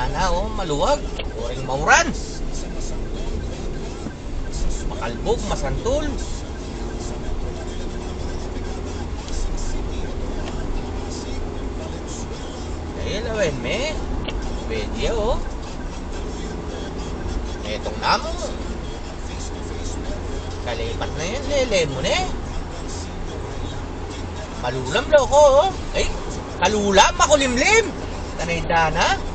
Dana, oh, maluwag. Uring mauran. Makalbog, masantol. Ay, lawin, me. Pwede, oh. Etong namo. Kalipat na yan, lele mo na eh. Malulam, loko, oh. Ay, kalulam, makulimlim. Tanay Dana.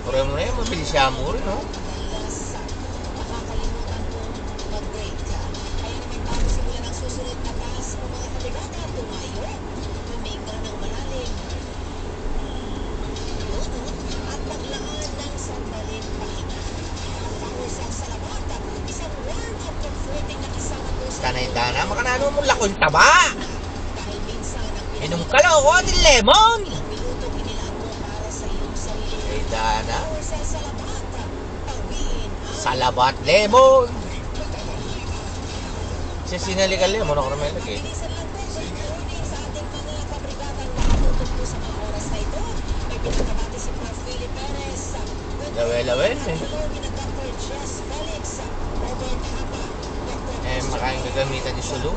Pero mo na yun, mabilis siya mo rin, no? Tanay Dana, makanano mo lakon taba. Inom ka lang ako ating lemon. Tanay Dana. Salabat lemon. Kasi sinalikan lemon ako naman lagi. Lawel-lawel eh. Makain gagamitan ni Sulu.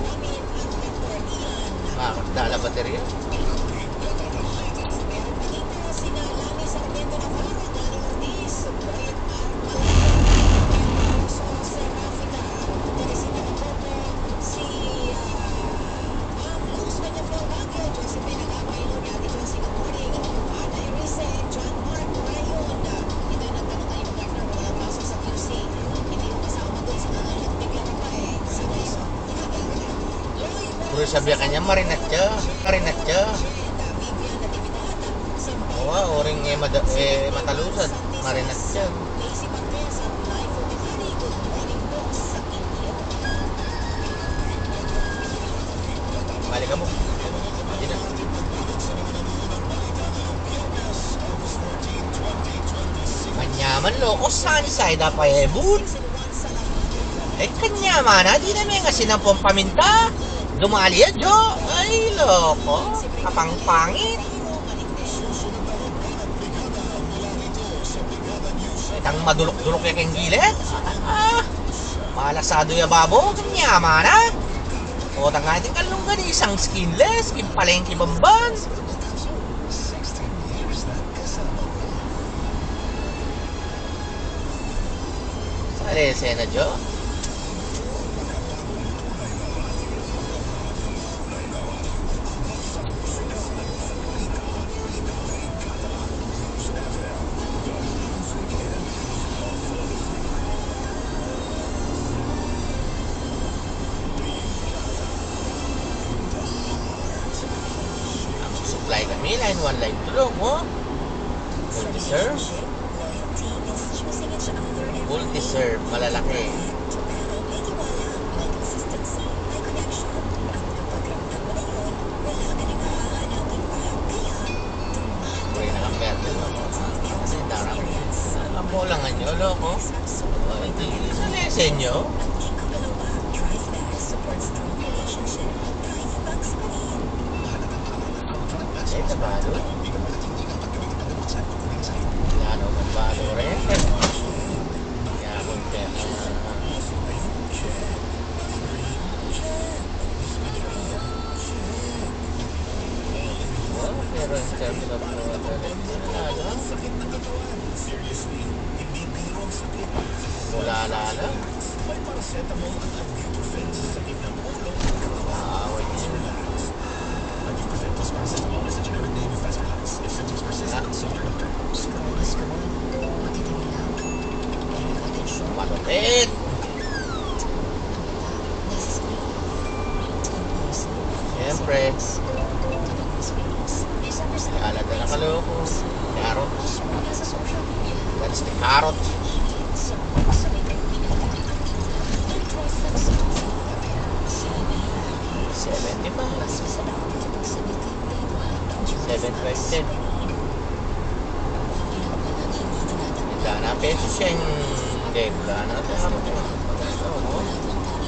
Makakadala baterya. Puro sabi kanya marinat siya. Oo, oring matalusan. Marinat siya. Balik ka mo. Hindi na. Kanyaman loko saan side pa ebun. Kanyaman na di namin kasi ng paminta. Dumali yan, Jo. Ay, loko. Kapang-pangit. Itang madulok-dulok yung keng gilid. Malasado yung babo. Kanyama na. O, tanga natin kalunggan isang skinless. Kimpalengki bamban. Sali, sena, Jo. Supply kami, line 1, line 2 mo. Multi-serve, malalaki. Pwede na lang meron. Kasi darang. Ang bolangan nyo, loko. Hindi sa lesen nyo. Tabalo. Yan o, magbalo rin. Yan o, pero in terms of wala. Away niya. Malupit. Siyempre alada na kaloko. Carrot. That's the carrot. $75. $7.10. pesos siya yung debla na. Kaya mo ito.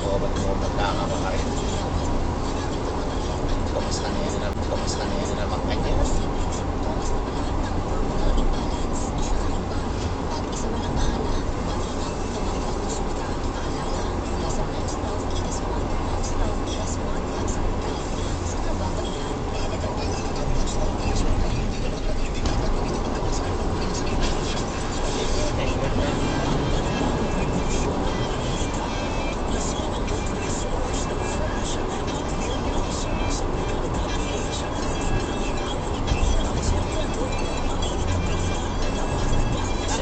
O, ba't mo magkakama ka rin? Kamusta na yan naman kanya?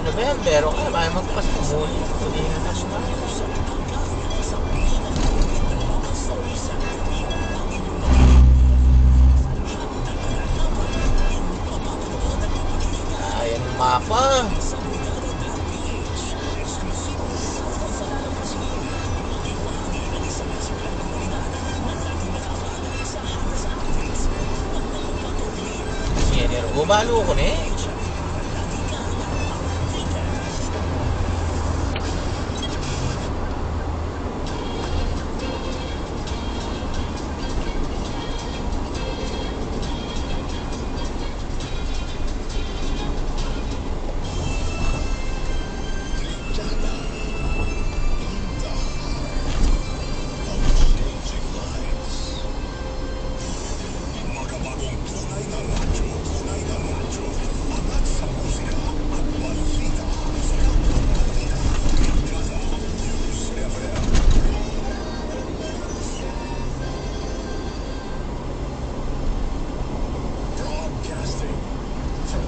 November, okay, bakit magpasko muli? Hindi na national. Ayan ang mapa. Yan, gumalo ko na eh.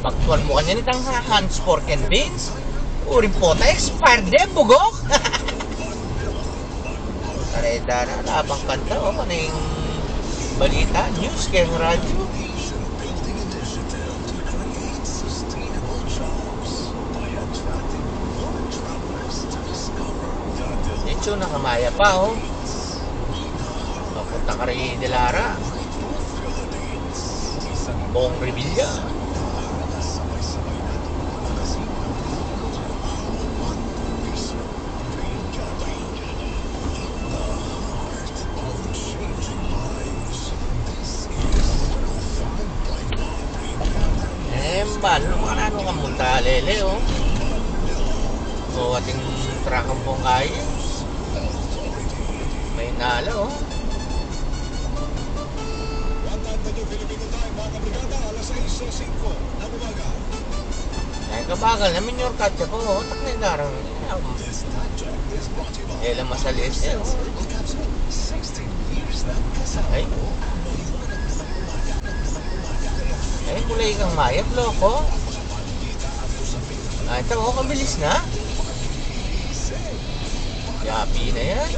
Pagtuan mo kanya nitang Hans Pork and Beans. Uring po tayo, expired din, bugok. Kareda na, labang kanta, o, kaning balita, news, kayong radyo. Ito, nakamaya pa, o. Papunta ka rin de Lara. Bong Revilla. Ano ka munta lele oh. O ating trakang pong kaya. May nalo oh. Ay kabagal namin yung katsa ko oh. Tak na darang Ela masalis eh oh. Ay mulay kang mayap loko. Ah, ito oh, kabilis na. Yapi na yan.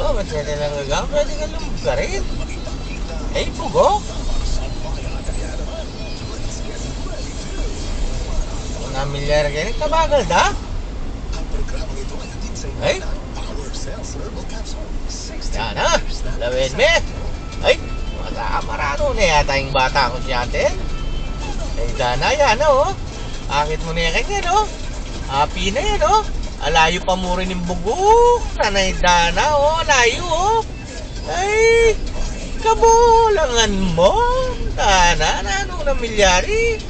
Oh, masyado lang gagang. Pwede ka lumog ka rin. Ay, bugok. Kung namilyar ka rin, kabagal da. Ay. Yan ha. Lawin me. Ay, magkakamarano na yata yung bata ko siya atin. Ay, dana yan oh. Akit mo na yan kanya no. Happy na yan oh. Alayo pa mo rin yung bugok. Nanay dana oh. Alayo oh. Ay, kabulangan mo. Dana, nanong na milyari.